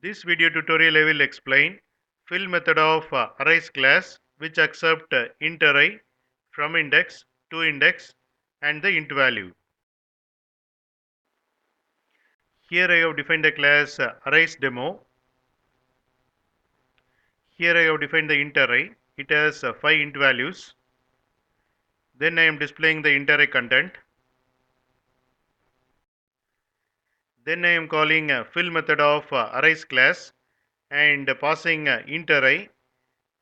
This video tutorial I will explain fill method of arrays class which accept int array, from index, to index and the int value. Here I have defined the class arrays demo. Here I have defined the int array. It has 5 int values. Then I am displaying the int array content. Then I am calling fill method of arrays class and passing int array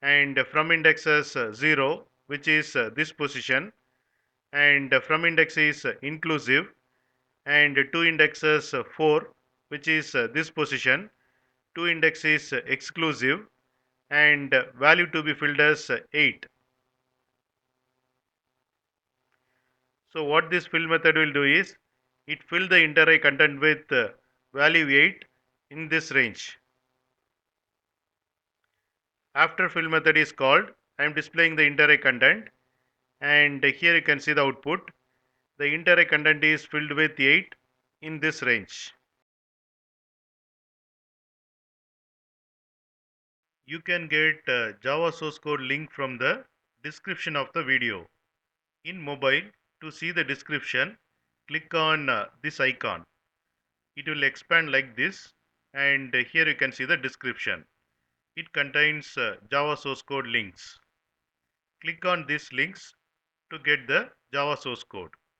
and from index as 0, which is this position, and from index is inclusive, and to indexes 4, which is this position, to index is exclusive, and value to be filled as 8. So what this fill method will do is it fill the int array content with value 8 in this range. After fill method is called, I am displaying the int array content, and here you can see the output. The int array content is filled with 8 in this range. You can get Java source code link from the description of the video. In mobile, to see the description, click on this icon. It will expand like this, and here you can see the description. It contains Java source code links. Click on these links to get the Java source code.